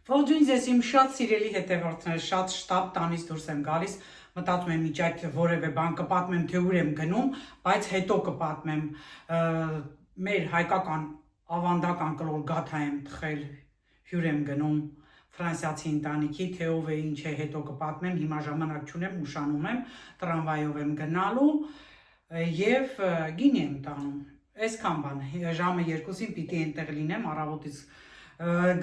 Ողջույն ձեզ իմ շատ սիրելի հետևորդներ, շատ շտապ տանից դուրս եմ գալիս, մտածում եմ իջ այդ որևէ բան կպատմեմ, թե ուր եմ գնում, բայց հետո կպատմեմ մեր հայկական ավանդական կլոր գաթա եմ թխել, հյուր եմ գնում ֆրանսիացի ընտանիքի, թե ով է ինչ է հետո կպատմեմ, հիմա ժամանակ չունեմ, ուշանում եմ, տրամվայով եմ գնալու եւ գինի եմ տանում, այսքան բան, ժամը 2-ին պիտի այնտեղ լինեմ, առավոտից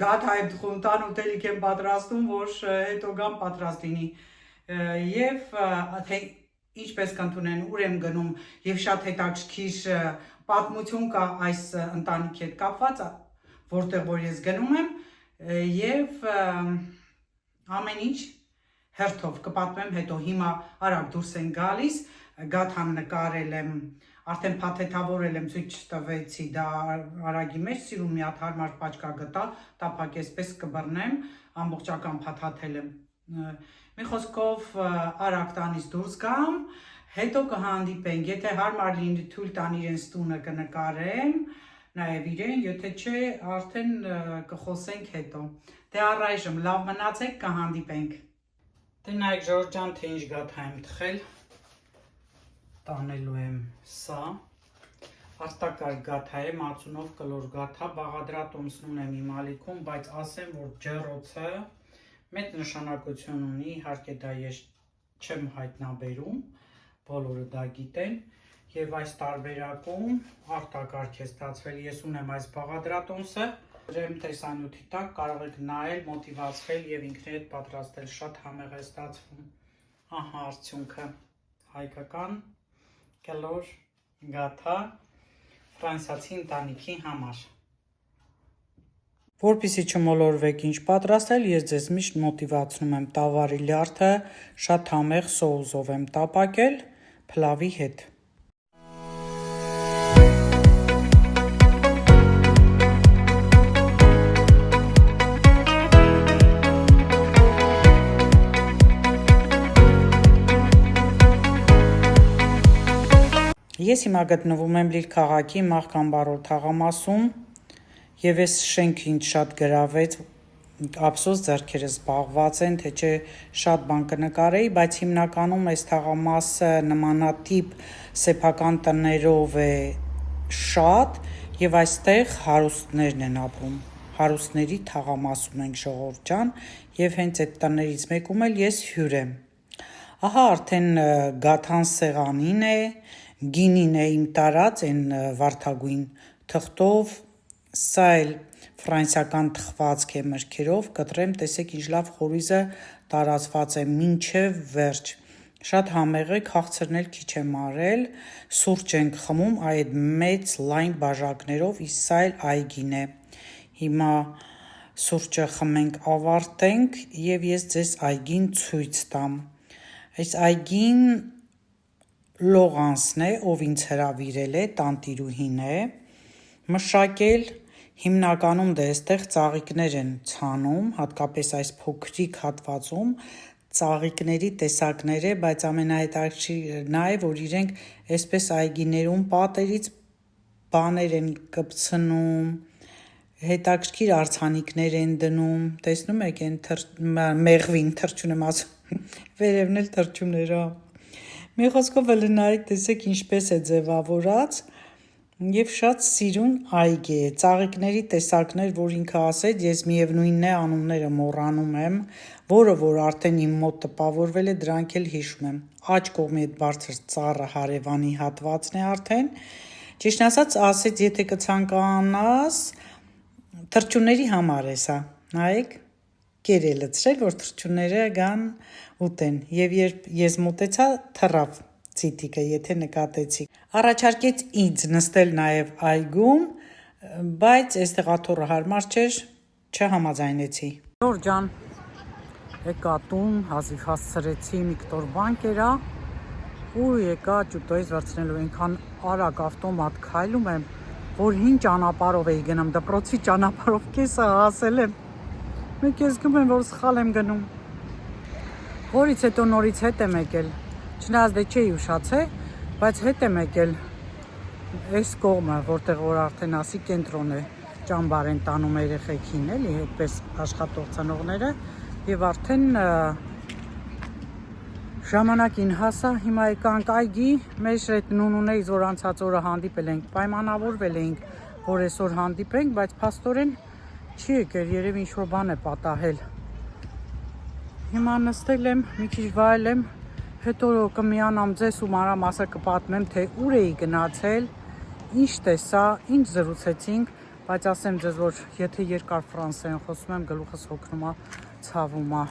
գաթա եմ թխում, տան ուտելիք եմ պատրաստում, որ հետո գամ պատրաստ լինի եւ թե ինչպես կընդունեն, ուր եմ գնում եւ շատ հետաքրքիր պատմություն կա այս ընտանիքի հետ կապված, որտեղ որ ես գնում եմ եւ ամեն ինչ հերթով կպատմեմ հետո հիմա արագ դուրս են գալիս, գաթան նկարել եմ, արդեն փաթեթավորել եմ, ցույց տվեցի դա արագի մեջ, սիրուն մի հատ հարմար պաճկա գտա, տափակ էսպես կբռնեմ, ամբողջական փաթաթել եմ։ Մի խոսքով արագ տանից դուրս գամ, հետո կհանդիպենք, եթե հարմար լինի թույլ տան իրենց տունը կնկարեմ, նաև իրեն, եթե չէ, արդեն կխոսենք հետո։ Դե առայժմ լավ մնացեք, կհանդիպենք։ Դե նայեք Ժորժ ջան, թե ինչ գաթա եմ թխել։ Տանելու եմ սա, արտակարգ գաթա է, մածունով կլոր գաթա, բաղադրատոմսն եմ իմ ալիքում, բայց ասեմ, որ ջեռոցը մեծ նշանակություն ունի, իհարկե դա ես չեմ հայտնաբերում, բոլորը դա գիտեն, եւ այս տարբերակում արտակարգ է ստացվել, ես ունեմ այս բաղադրատոմսը, դրեմ տեսանյութի տակ, կարող եք նայել, մոտիվացվել եւ ինքներդ պատրաստել, շատ համեղ է ստացվում, ահա արդյունքը, հայկական կլոր գաթա ֆրանսիացի ընտանիքի համար։ Որպեսզի չմոլորվեք ինչ պատրաստել, ես ձեզ միշտ մոտիվացնում եմ տավարի լյարդը շատ համեղ սոուսով եմ տապակել փլավի հետ։ Ես հիմա գտնվում եմ Լիլ քաղաքի Մաղկամբարոր թաղամասում եւ այս շենքը ինձ շատ գրավեց, ափսոս ձեռքերս զբաղված են, թե չէ շատ բան կնկարեի, բայց հիմնականում այս թաղամասը նմանատիպ սեփական տներով է շատ եւ այստեղ հարուստներն են ապրում, հարուստների թաղամասում ենք Ժողովուրդ ջան եւ հենց այդ տներից մեկում էլ ես հյուր եմ։ Ահա արդեն գաթան սեղանին է, գինին է իմ տարած են վարդագույն թղթով, սա էլ ֆրանսիական թխվածք է մրգերով, կտրեմ, տեսեք ինչ լավ խորիզը տարածված է մինչև վերջ, շատ համեղ է, քաղցրն էլ քիչ եմ արել, սուրճ ենք խմում այդ մեծ լայն բաժակներով, իսկ սա էլ այգին է, հիմա սուրճը խմենք ավարտենք եւ ես ձեզ այգին ցույց տամ, այս այգին Լողանսն է, ով ինձ հրավիրել է, տանտիրուհին է, մշակել, հիմնականում դե այստեղ ծաղիկներ են ցանում, հատկապես այս փոքրիկ հատվածում, ծաղիկների տեսակներ է, բայց ամենահետաքրքիրը նա է, որ իրենք այսպես այգիներում պատերից բաներ են կպցնում, հետաքրքիր արձանիկներ են դնում, տեսնում եք են մեղվին, թրջուն եմ ասում, վերևն էլ թրջունները, մի խոսքով էլ նայեք, տեսեք ինչպես է ձևավորած եւ շատ սիրուն այգի է, ծաղիկների տեսակներ, որ ինքը ասեց, ես միևնույնն է անունները մոռանում եմ, որը որ արդեն իմ մոտ տպավորվել է, դրանք էլ հիշում եմ, աջ կողմի այդ բարձր ծառը հարևանի հատվածն է արդեն, ճիշտ ասած, եթե կցանկանաս, թրջունների համար է սա, նայեք, կեր է լցրել, որ թրջունները գան ուտեն եւ երբ ես մոտեցա թռավ ցիտիկը, եթե նկատեցիք։ Առաջարկեց ինձ նստել նաեւ այգում, բայց այստեղ աթոռը հարմար չէր, չհամաձայնեցի։ Ժորժ ջան, եկա տուն, հազիվ հասցրեցի մի կտոր բանկերա ու եկա ճուտոյից վերցնելու այնքան արագ ավտոմատ քայլում եմ, որ հին ճանապարհով էի գնում, դպրոցի ճանապարհով կեսը հասել եմ։ Մեկ ես գում եմ, որ սխալ եմ գնում, որից հետո նորից հետ եմ եկել, չնայած դե չէի ուշացել, բայց հետ եմ եկել այս կողմը, որտեղ որ արդեն ասի կենտրոն է, ճամբար են տանում երեխեքին, էլի, այդպես աշխատող ծնողները, եւ արդեն ժամանակին հասա, հիմա եկանք այգի, մեր այդ նունունեից, որ անցած օրը հանդիպել ենք, պայմանավորվել էինք, որ այսօր հանդիպենք, բայց փաստորեն չի եկել, երևի ինչ-որ բան է պատահել։ Հիմա նստել եմ, մի քիչ վայել եմ, հետո կմիանամ ձեզ ու մանրամասը կպատմեմ, թե ուր էի գնացել, ինչ տեսա, ինչ զրուցեցինք, բայց ասեմ ձեզ, որ եթե երկար ֆրանսերեն խոսում եմ, գլուխս հոգնում է, ցավում է։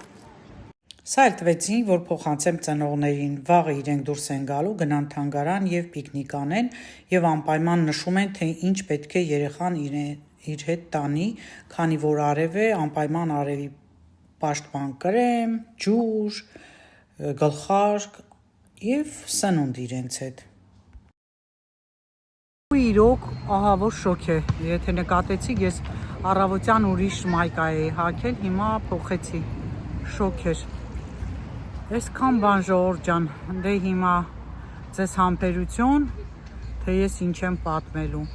Սա էլ տվեցին, որ փոխանցեմ ծնողներին, վաղը իրենք դուրս են գալու, գնան թանգարան եւ պիկնիկ անեն եւ անպայման նշում են, թե ինչ պետք է երեխան իր հետ տանի, քանի որ արև է, անպայման արևի պաշտպան կրեմ, ջուր, գլխարկ եւ սնունդ իրենց հետ։ Իրոք, ահա որ շոկ է, եթե նկատեցիք, ես առավոտյան ուրիշ մայկա էի հագել, հիմա փոխեցի, շոկ էր։ Այսքան բան ժողովուրդ ջան, դե հիմա ձեզ համբերություն, թե ես ինչ եմ պատմելու։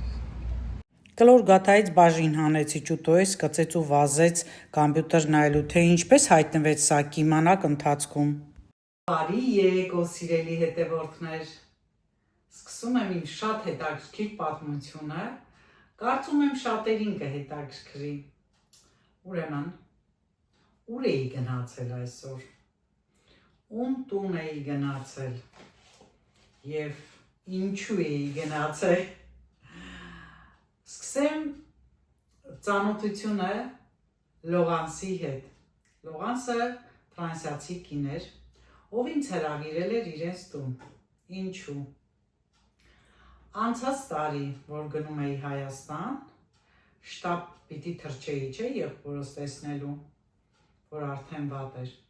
Կլոր գաթայից բաժին հանեցի ճուտոյս, կծեց ու վազեց կամպյուտեր նայելու, թե ինչպես հայտնվեց սա, կիմանաք ընթացքում։ Բարի երեկո սիրելի հետևորդներ, սկսում եմ իմ շատ հետաքրքիր պատմությունը, կարծում եմ շատերին կհետաքրքրի։ Ուրեմն, ուր էի գնացել այսօր, ում տուն էի գնացել և ինչու էի գնացել։ Սկսեմ ծանոթությունը Լողանսի հետ։ Լողանսը ֆրանսիացի կին էր, ով ինձ հրավիրել էր իրենց տուն։ Ինչու։ Անցած տարի, որ գնում էի Հայաստան, շտապ պիտի թռչեի, չէ, եղբորս տեսնելու, որ արդեն վատ էր։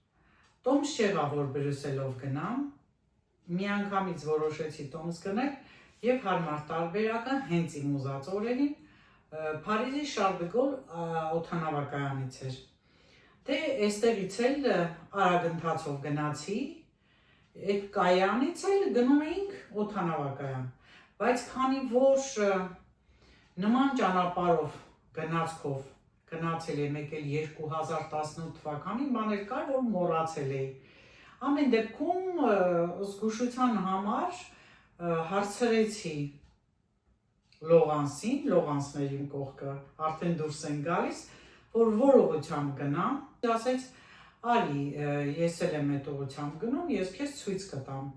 Տոմս չեղավ, որ Բրյուսելով գնամ, մի անգամից որոշեցի տոմս գնել և հարմար տարբերակը հենց իմ ուզած օրերին Փարիզի Շարլ դե Գոլ օդանավակայանից էր։ Դե էստեղից էլ արագ ընթացով գնացի, այդ կայանից էլ գնում էինք օդանավակայան, բայց քանի որ նման ճանապարհով գնացքով գնացել եմ եկել 2018 թվականին, բաներ կար, որ մոռացել էի։ Ամեն դեպքում զգուշության համար հարցրեցի Լողանսին, Լողանսն էր իմ կողքը, արդեն դուրս են գալիս, որ ուղղությամբ գնամ, ասեց, արի, ես էլ եմ այդ ուղղությամբ գնում, ես քեզ ցույց կտամ։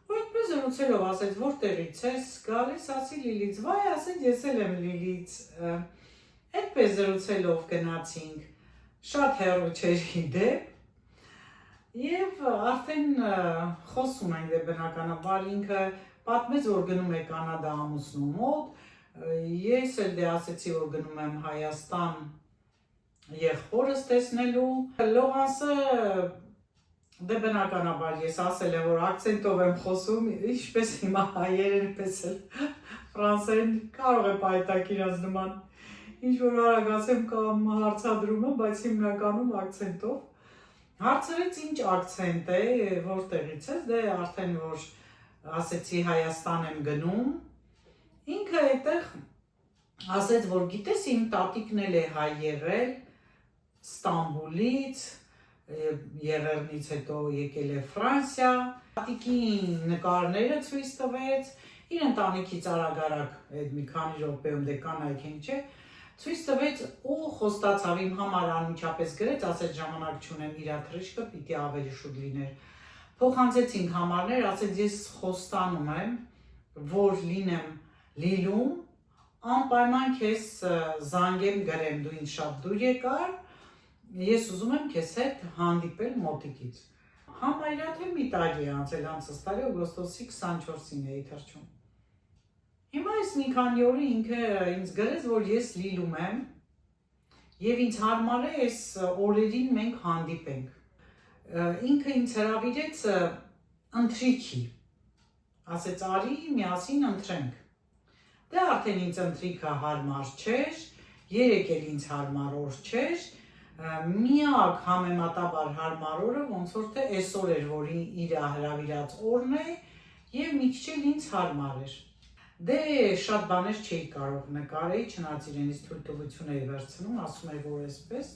Ու այդպես զրուցելով ասեց, որտեղից ես գալիս, ասի Լիլից, վայ, ասեց, ես էլ եմ Լիլից։ Այդպես զրուցելով գնացինք, շատ հեռու չէր դեպ, և արդեն խոսում ենք դե բնականաբար ինքը պատմեց, որ գնում է Կանադա ամուսնու մոտ, ես էլ դե ասեցի, որ գնում եմ Հայաստան եղբորս տեսնելու։ Լողանսը դե բնականաբար ես ասել եմ, որ ակցենտով եմ խոսում, ինչպես հիմա հայերեն, պես էլ ֆրանսերեն կարող է պայտակ իրաց նման ինչ-որ արագացեմ կամ հարցադրումը, բայց հիմնականում ակցենտով։ Հարցրեց ինչ ակցենտ է, որտեղից ես, դե արդեն որ ասեցի Հայաստան եմ գնում, ինքը այդտեղ ասեց, որ գիտես իմ տատիկն էլ է հայ եղել, Ստամբուլից, Եղեռնից հետո եկել է Ֆրանսիա, տատիկի նկարները ցույց տվեց, իր ընտանիքից արագ-արագ այդ մի քանի րոպեում դե կանայք են, չէ, ցույց տվեց ու խոստացավ իմ համար անմիջապես գրեց, ասեց ժամանակ չունեմ, իր թռիչքը պիտի ավելի շուտ լիներ։ Փոխանցեցինք համարներ, ասեց ես խոստանում եմ, որ լինեմ Լիլում, անպայման քեզ զանգեմ գրեմ, դու ինձ շատ դուր եկար, ես ուզում եմ քեզ հետ հանդիպել մոտիկից։ Համարյա թե մի տարի է անցել, անցած տարի օգոստոսի 24-ին էի թռչում։ Հիմա այս մի քանի օրը ինքը ինձ գրեց, որ ես Լիլում եմ եւ ինձ հարմար է այս օրերին մենք հանդիպենք։ Ինքը ինձ հրավիրեց ընթրիքի, ասեց արի միասին ընթրենք։ Դե արդեն ինձ ընթրիքը հարմար չէր, երեկ էլ ինձ հարմար օր չէր, միակ համեմատաբար հարմար օրը ոնց որ թե այսօր էր, որ իր հրավիրած օրն է եւ մի քիչ էլ ինձ հարմար էր։ Դե շատ բաներ չէի կարող նկարեի, չնայած իրենից թույլտվություն էի վերցնում, ասում էի, որ այսպես,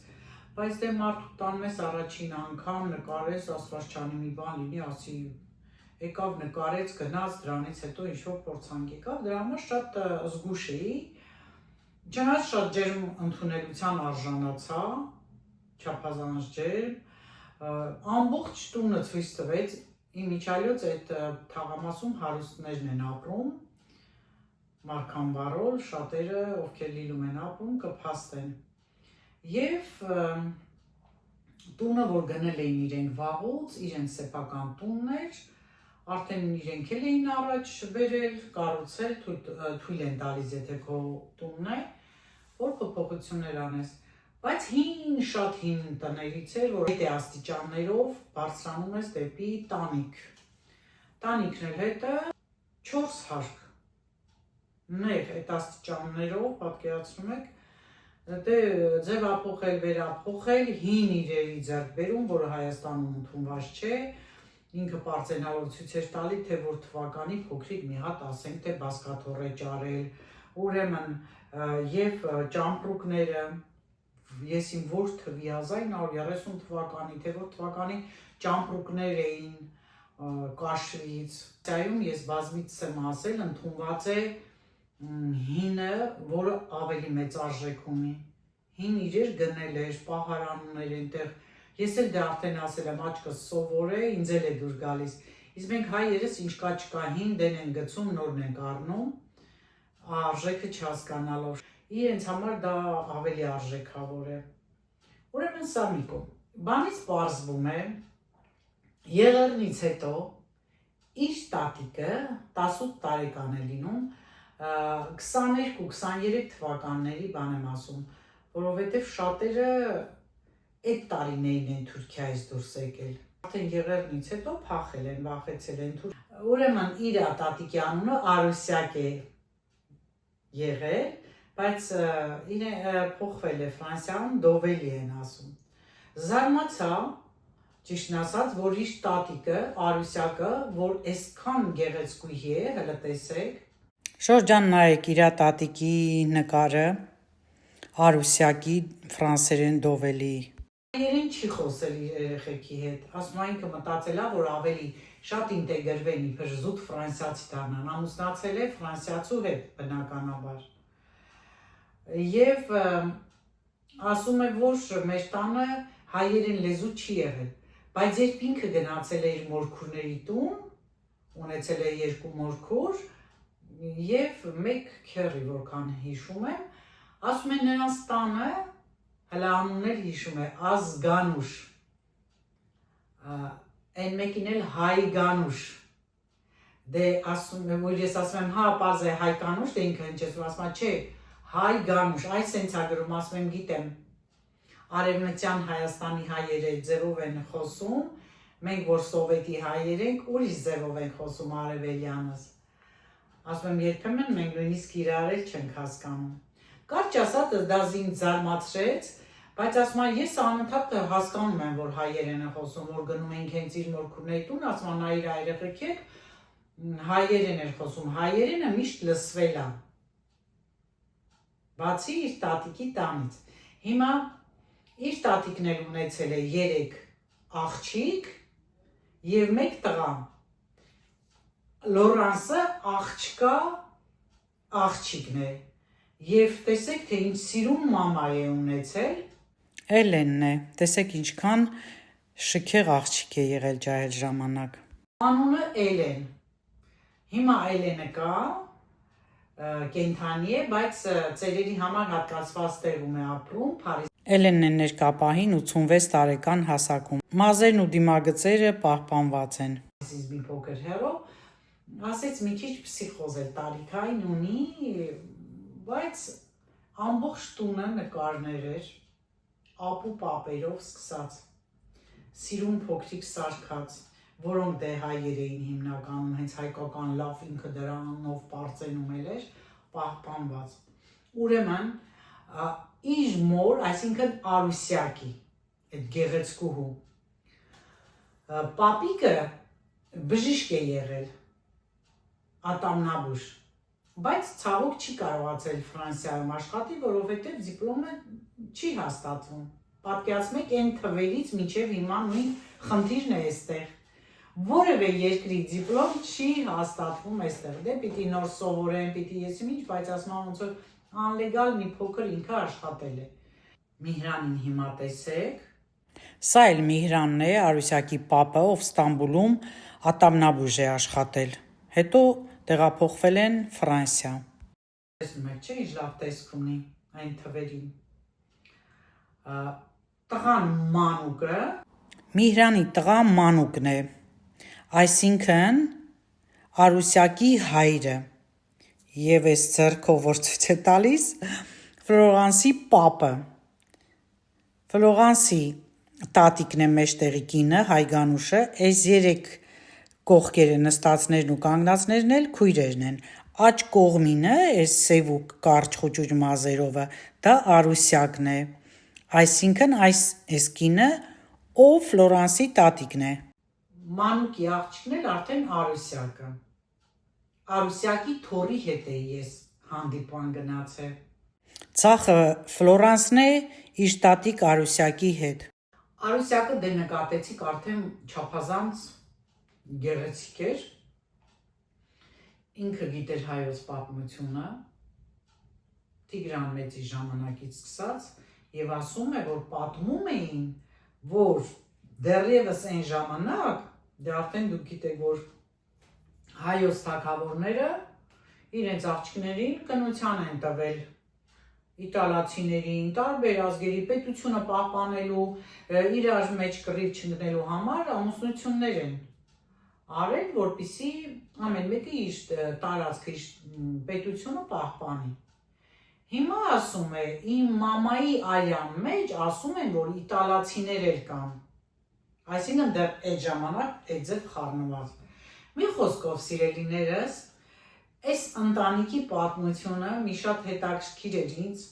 բայց դե մարդու տանում ես առաջին անգամ նկարես, ասված չանի մի բան լինի, ասի եկավ նկարեց, գնաց, դրանից հետո ինչ-որ փորձանք եկավ, դրա համար շատ զգուշ էի, չնայած շատ ջերմ ընդունելության արժանացա, չափազանց ջերմ, ամբողջ տունը ցույց տվեց, իմ իջայլոց այդ թաղամասում հարուստներն են ապրում, Մարքանբարոլ, շատերը, ովքեր Լիլում են ապրում, կփաստեն։ Եվ տունը, որ գնել էին իրենք վաղուց, իրենց սեփական տունն էր, արդեն իրենք էլ էին առաջ բերել, կառուցել, թույլ են տալիս, եթե քո տունն է, որ փոփոխություններ անես։ Բայց հին, շատ հին տներից էր, որ հետ է աստիճաններով բարձրանում ես դեպի տանիք։ Տանիքն էլ հետը 4 հարկ։ Ներ այդ աստիճաններով, պատկերացնում եք, դե ձևափոխել, վերափոխել, հին իրերի ձեռք բերում, որը Հայաստանում ընդունված չէ, ինքը պարծենալով ցույց էր տալի, թե որ թվականի փոքրիկ մի հատ, ասենք, թե բազկաթոռ է ճարել, ուրեմն եւ ճամպրուկները, ես իմ որ թվի 1930 թվականի, թե որ թվականի ճամպրուկներ էին Կաշվից, այում ես բազմից եմ ասել, ընդունված է հինը, որը ավելի մեծ արժեք ունի, հին իրեր գնել էր, պահարաններ այնտեղ, ես էլ դա արդեն ասել եմ, աչքս սովոր է, ինձ էլ է դուր գալիս, իսկ մենք հայերս ինչ կա չկա հին դեն են գցում, նորն են առնում, արժեքը չհասկանալով, իրենց համար դա ավելի արժեքավոր է, ուրեմն սա մի կողմ, բանից պարզվում է, Եղեռնից հետո իր տատիկը 18 տարեկան է լինում, 22-23 թվականների բան եմ ասում, որովհետև շատերը այդ տարիներին են Թուրքիայից դուրս եկել։ Արդեն Եղեռնից հետո փախել են, վախեցել են Թուրքիա։ Ուրեմն իր տատիկի անունը Արուսյակ է եղել, բայց փոխվել է Ֆրանսիայում, Դովելի են ասում։ Զարմացա, ճիշտն ասած, որ իր տատիկը, Արուսյակը, որ այսքան գեղեցկուհի է, հələ տեսեք, Շորջան նայեք իրա տատիկի նկարը, Արուսյակի ֆրանսերեն Դովելի։ Հայերեն չի խոսել իր երեխեքի հետ, ասում ինքը մտածել է, որ ավելի շատ ինտեգրվեն, իբր զուտ ֆրանսիացի դառնան, ամուսնացել է ֆրանսիացու հետ, բնականաբար։ Եվ ասում է, որ մեր տանը հայերեն լեզու չի եղել, բայց երբ ինքը գնացել է իր մորքուրների տուն, ունեցել է 2 մորքուր, Եվ մեկ քերի, որքան հիշում եմ, ասում են նրանց տանը, հələ անուններ հիշում է, Ազգանուշ, այն մեկին էլ Հայգանուշ, դե ասում եմ, որ ես ասում եմ, հա, պարզ է Հայկանուշ, դե ինքը հնչեցում, ասում է, չէ, Հայգանուշ, այս սենց է գրում, ասում եմ, գիտեմ, Արևմտյան Հայաստանի հայերը ձևով են խոսում, մենք որ սովետի հայեր ենք, ուրիշ ձևով են խոսում արևելյանս։ Ասում եմ, երբեմն մենք նույնիսկ իրար էլ չենք հասկանում։ Կարճ ասած, դա ինձ զարմացրեց, բայց ասում եմ, ես անընդհատ հասկանում եմ, որ հայերեն է խոսում, որ գնում ենք հենց իր մորքուրների տուն, ասում եմ, նա իր երեխեք եք, հայերեն էր խոսում, հայերենը միշտ լսվել է, բացի իր տատիկի տանից։ Հիմա իր տատիկն էլ ունեցել է 3 աղջիկ և 1 տղա։ Լորանսը աղջկա աղջիկն է և տեսեք, թե ինչ սիրուն մամա է ունեցել։ Էլենն է, տեսեք ինչքան շքեղ աղջիկ է եղել ջահել ժամանակ։ Անունը Էլեն։ Հիմա Էլենը կա, կենդանի է, բայց ծերերի համար հատկացված տեղում է ապրում, Փարիզ։ Էլենն է ներկապահին 86 տարեկան հասակում։ Մազերն ու դիմագծերը պահպանված են։ Մի փոքր հեռով ասեց մի քիչ պսիխոզ է տարիքային ունի, բայց ամբողջ տունը նկարներ էր, ապու պապերով սկսած, սիրուն փոքրիկ սարքած, որոնք դե հայեր էին հիմնականում, հենց հայկական լավ ինքը դրանով պարծենում էր, պահպանված։ Ուրեմն, իր մոր, այսինքն Արուսյակի, այդ գեղեցկուհու, պապիկը բժիշկ է եղել, ատամնաբույժ, բայց ցավոք չի կարողացել Ֆրանսիայում աշխատի, որովհետև դիպլոմը չի հաստատվում։ Պատկերացնեք, այն թվերից մինչև հիմա նույն խնդիրն է այստեղ։ Որևէ երկրի դիպլոմ չի հաստատվում այստեղ։ Դե պիտի նոր սովորեն, պիտի ես ինչ, բայց ասում եմ ոնց որ անլեգալ մի փոքր ինքը աշխատել է։ Միհրանին հիմա տեսեք։ Սա էլ Միհրանն է, Արուսյակի պապը, ով Ստամբուլում ատամնաբույժ է աշխատել։ Հետո տեղափոխվել են Ֆրանսիա։ Տեսնում եք, չէ՞, ինչ լավ տեսք ունի այն թվերին։ Տղան Մանուկը Միհրանի տղա Մանուկն է, այսինքն Արուսյակի հայրը, եւ այս ձեռքով որ ցույց է տալիս Ֆլորանսի պապը։ Ֆլորանսի տատիկն է մեջտեղի կինը, Հայգանուշը, այս երեք կողքերը նստածներն ու կանգնածներն էլ քույրերն են։ Աջ կողմինը, այս սև ու կարճ խուճուճ մազերովը, դա Արուսյակն է։ Այսինքն այս կինը, ով Ֆլորանսի տատիկն է։ Մանուկի աղջիկն էլ արդեն Արուսյակը։ Արուսյակի թորի հետ է ես հանդիպան գնացել։ Ցախը Ֆլորանսն է իր տատիկ Արուսյակի հետ։ Արուսյակը դե նկատեցիք արդեն չափազանց գեղեցիկ էր։ Ինքը գիտեր հայոց պատմությունը, Տիգրան Մեծի ժամանակից սկսած, եւ ասում է, որ պատմում էին, որ դեռևս այն ժամանակ, դե արդեն դուք գիտեք, որ հայոց թագավորները իրենց աղջիկներին կնության են տվել իտալացիներին, տարբեր ազգերի պետությունը պահպանելու, իրար մեջ կռիվ չընկնելու համար ամուսնություններ են արել, որպեսզի ամեն մեկը իր տարածքը, իր պետությունը պահպանի։ Հիմա ասում է, իմ մամայի արյան մեջ ասում են, որ իտալացիներ էլ կան, այսինքն դեռ այդ ժամանակ այդ ձև խառնված։ Մի խոսքով սիրելիներս, այս ընտանիքի պատմությունը մի շատ հետաքրքիր էր ինձ,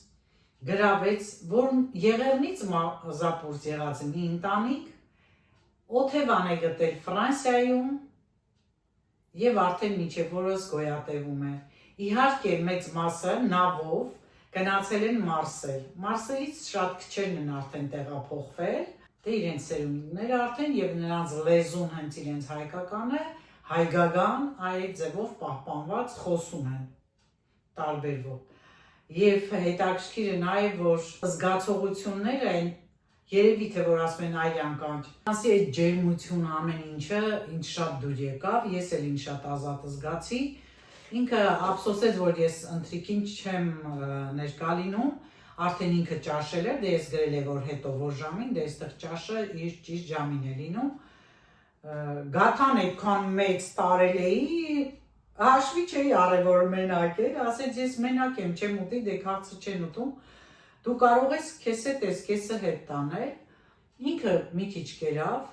գրավեց, որ Եղեռնից Մազապուրց եղած մի ընտանիք, Օթևան է գտել Ֆրանսիայում եւ արդեն մինչեւ որս գոյատևում է։ Իհարկե մեծ մասը նավով գնացել են Մարսել։ Մարսելից շատ քչերն են արդեն տեղափոխվել, դե իրենց սերունդները արդեն եւ նրանց լեզուն հենց իրենց հայկականը, հայկական այդ ձևով պահպանված խոսում են տարբերվող։ Եվ հետաքրքիր է նաեւ, որ զգացողությունները են երևի թե որ ասում են այրան կանչ։ Ասի այդ ջերմությունը ամեն ինչը ինձ շատ դուր եկավ, ես էլ ինձ շատ ազատ զգացի։ Ինքը ափսոսեց, որ ես ընթրիքին չեմ ներկա լինում, արդեն ինքը ճաշել էր, դե ես գրել եմ, որ հետո որ ժամին, դե այստեղ ճաշը իր ճիշտ ժամին է լինում։ Գաթան այդքան մեծ տարել էի, հաշվի չէի արել, որ մենակ էր, ասեց ես մենակ եմ, չեմ ուտի, դե քաղցր չեն ուտում, դու կարող ես քեզ հետ ես քեզը հետ տանել, ինքը մի քիչ կերավ,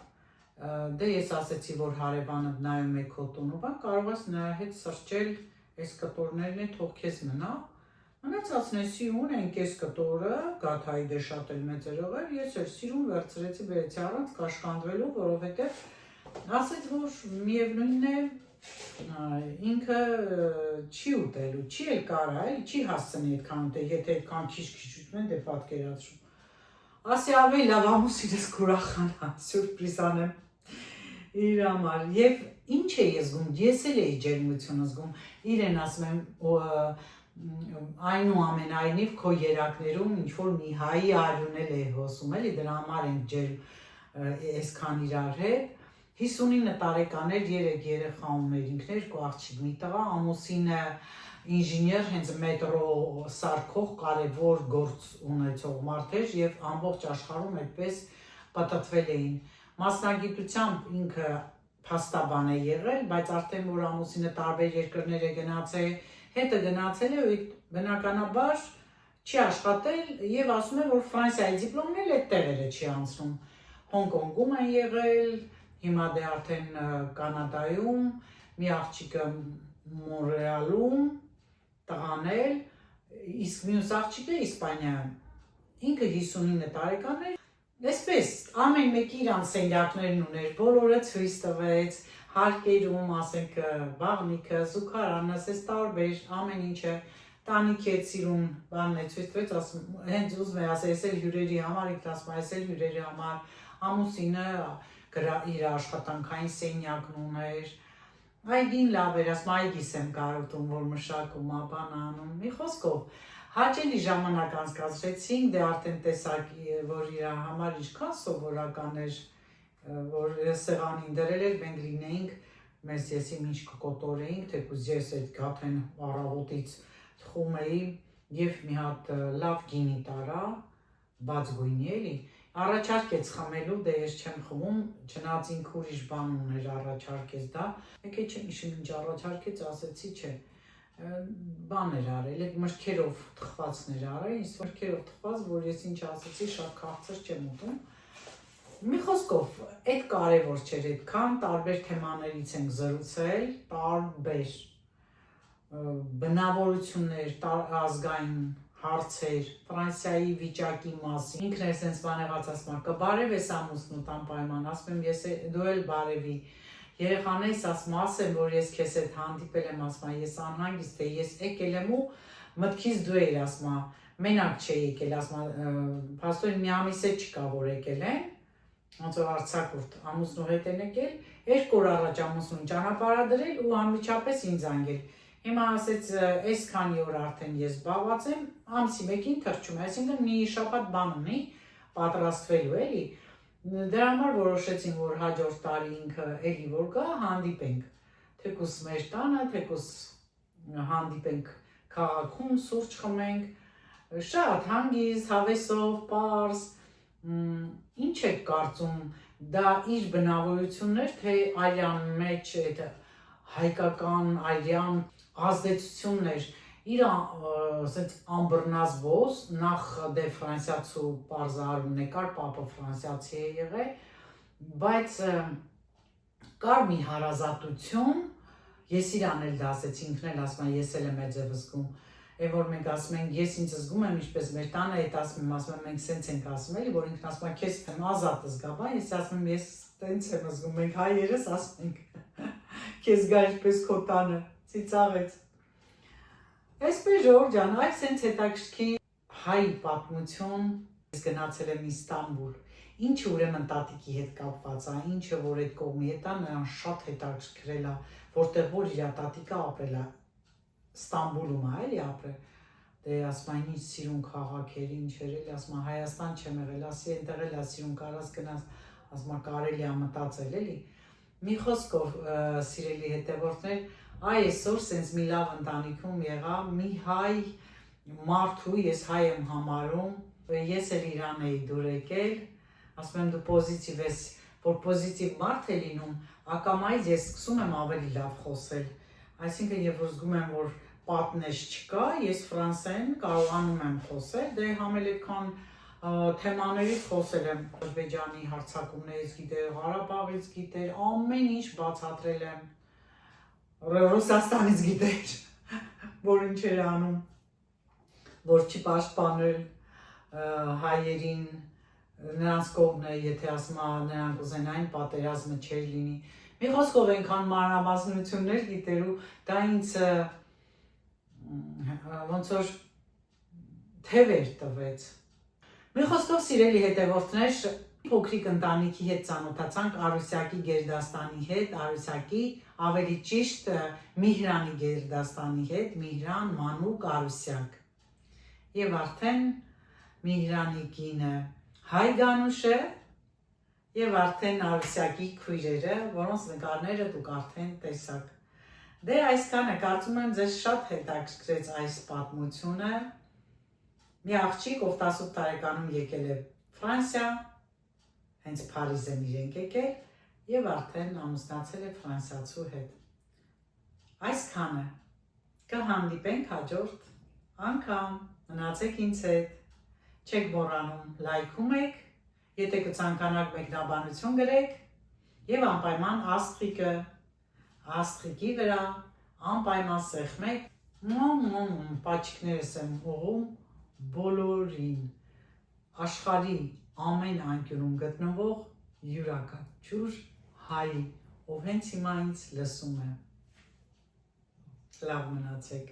դե ես ասեցի, որ հարևանդ նայում է քո տունը, բան կարող ես նրա հետ սրճել այս կտորներն է, թող քեզ մնա, մնացածն է սիրուն են կես կտորը, գաթայի դե շատ էլ մեծ էր ողեր, ես էլ սիրուն վերցրեցի բերեցի առանց կաշկանդվելու, որովհետև ասեց, որ միևնույնն է ինքը չի ուտելու, չի էլ կարա, չի հասցնի այդքան ուտել, եթե այդքան քիչ ուտում են, դե պատկերացրու։ Ասի ավելի լավ ամուսինս կուրախանա, սյուրպրիզ անեմ իր համար։ Եվ ինչ է ես զգում, ես էլ էի ջերմությունը զգում, իրեն ասում եմ, այնուամենայնիվ քո երակներում ինչ-որ մի հայի արյուն էլ է հոսում, էլի դրա համար ենք այսքան իրար հետ։ 59 տարեկան էր, 3 երեխա ուներ, ինքն երկու աղջիկ, մի տղա, ամուսինը ինժեներ, հենց մետրո սարքող կարևոր գործ ունեցող մարդ էր եւ ամբողջ աշխարհում այդպես պատտվել էին։ Մասնագիտությամբ ինքը փաստաբան է եղել, բայց արդեն որ ամուսինը տարբեր երկրներ է գնացել, հետը գնացել է ու բնականաբար չի աշխատել եւ ասում է, որ Ֆրանսիայի դիպլոմն էլ այդտեղ է չի անցնում։ Հոնկոնգում են եղել, հիմա դե արդեն Կանադայում, մի աղջիկը Մոնրեալում, տղան էլ, իսկ մյուս աղջիկը Իսպանիայում։ Ինքը 59 տարեկան էր, այսպես ամեն մեկի իրան սենյակներն ուներ, բոլորը ցույց տվեց, հարկերում, ասենք բաղնիքը, զուգարանը, ասես տարբեր ամեն ինչը տանիքի հետ սիրուն բանն է ցույց տվեց, ասում հենց ուզում է ասել, ես էլ հյուրերի համար, ինքն ասում ես էլ հյուրերի համար, ամուսինը իր աշխատանքային սենյակն ուներ, այգին լավ էր, ասում այգիս եմ կարոտում, որ մշակում, բան անում, մի խոսքով հաճելի ժամանակ անցկացրեցինք, դե արդեն տեսակ, որ իր համար ինչքան սովորական էր, որ սեղանին դրել էր, մենք լինեինք, մեզ եսի ինչ կկոտորեինք, թեկուզ ես այդ գաթեն առավոտից թխում էի և մի հատ լավ գինի տարա, բաց գույնի էլի, առաջարկեց խմելու, դե ես չեմ խմում, չնայած ինքը ուրիշ բան ուներ առաջարկեց դա, մեկ է չեմ հիշում ինչ առաջարկեց, ասեցի չէ, բան էր արել, այդ մրգերով թխվածներ արել, ինձ մրգերով թխված, որ ես ինչ ասեցի, շատ քաղցր չեմ ուտում, մի խոսքով, այդ կարևոր չէր այդքան, տարբեր թեմաներից ենք զրուցել, տարբեր բնավորություններ, ազգային հարցեր, Ֆրանսիայի վիճակի մասին, ինքն էր սենց բան եղած ասում, կբարև ես ամուսնուդ անպայման, ասում եմ, դու էլ բարևի, երեխաներս ասում, ասեմ, որ ես քեզ հետ հանդիպել եմ, ասում, ես անհանգիստ եմ, ես եկել եմ ու մտքից դու էիր, ասում, մենակ չէ եկել, ասում, փաստորեն մի ամիս է չկա, որ եկել են, ոնց որ արձակուրդ ամուսնու հետ են եկել, 2 օր առաջ ամուսնուն ճանապարհադրել ու անմիջապես ինձ անգել Հիմա ասեց, այս քանի օր արդեն ես զբաղված եմ, ամսի մեկին թռչում, այսինքն մի շաբաթ բան ունի պատրաստվելու էլի, դրա համար որոշեցին, որ հաջորդ տարի ինքը էլի որ գա, հանդիպենք, թեկուզ մեր տանը, թեկուզ հանդիպենք քաղաքում, սուրճ խմենք, շատ հանգիստ, հավեսով, պարզ, ինչ եք կարծում, դա իր բնավորություններ, թե արյան մեջ հայկական, արյան ազդեցություններ, իր անբռնազբոս, նախ դե ֆրանսիացու պարզարում նեկար, պապը ֆրանսիացի է եղել, բայց կար մի հարազատություն, ես իրան էլ դա ասեցի, ինքն էլ ասում եմ, ես էլ եմ այդ ձև զգում, որ մենք ասում ենք, ես ինձ զգում եմ, ինչպես մեր տանը հետ ասում եմ, մենք սենց ենք ասում էլի, որ ինքն ասում է, քեզ ազատ զգա, բա, ես ասում եմ, ես տենց եմ զգում, մենք հայերս ասում ենք, քեզ գա ինչպես քո տանը, ծիծաղեց։ Այսպես Ժորժ ջան, այլ սենց հետաքրքիր հայ պատմություն, ես գնացել եմ Իստանբուլ, ինչը ուրեմն տատիկի հետ կապված է, ինչը որ այդ կողմի հետ է, նրան շատ հետաքրքրել է, որտեղ որ իր տատիկը ապրել է Ստամբուլում է էլի ապրել, դե ասում այն ինչ սիրուն քաղաք էր, ինչ էր էլի, ասում Հայաստան չեմ եղել, ասի այնտեղ էլ է սիրուն կարած գնաս, ասում կարելի է մտածել էլի, մի խոսքով սիրելի հետևորդներ, այսօր սենց մի լավ ընտանիքում եղա, մի հայ մարդու, ես հայ եմ համարում, ես էլ Իրան էի դուր եկել, ասում եմ դու պոզիտիվ ես, որ պոզիտիվ մարդ է լինում, ակամայից ես սկսում եմ ավելի լավ խոսել, այսինքն երբ որ զգում եմ, որ պատնեշ չկա, ես ֆրանսերեն կարողանում եմ խոսել, դե համել այդքան թեմաներից խոսել եմ, Ադրբեջանի հարձակումներից գիտեր, Ղարաբաղից գիտեր, ամեն ինչ բացատրել եմ, Ռուսաստանից գիտեր, որ ինչ էր անում, որ չի պաշտպանել հայերին, նրանց կողմն է, եթե ասում նրանք ուզենային պատերազմը չէր լինի, մի խոսքով այնքան մանրամասնություններ գիտեր ու դա ինձ ոնց որ թևեր տվեց։ Մի խոսքով սիրելի հետևորդներ, փոքրիկ ընտանիքի հետ ծանոթացանք Արուսյակի գերդաստանի հետ, Արուսյակի ավելի ճիշտ Միհրանի գերդաստանի հետ, Միհրան Մանուկ Արուսյակ։ Եվ արդեն Միհրանի կինը հայ Գանուշ է և արդեն Արուսյակի քույրերը, որոնց նկարները դուք արդեն տեսաք։ Դե այսքանը, կարծում եմ ձեզ շատ հետաքրքրեց այս պատմությունը։ Մի աղջիկ, ով 18 տարեկանում եկել է Ֆրանսիա, հենց Փարիզ են իրենք եկել, և արդեն ամուսնացել է ֆրանսիացու հետ։ Այսքանը, կհանդիպենք հաջորդ անգամ, մնացեք ինձ հետ, չեք մոռանում, լայքում եք, եթե կցանկանաք մեկնաբանություն գրեք և անպայման աստղիկի վրա անպայման սեղմեք, պաչիկներս եմ ուղում բոլորին, աշխարհի ամեն անկյունում գտնվող յուրաքանչյուր հայի ով հենց հիմա ինձ լսում է։ Լավ մնացեք։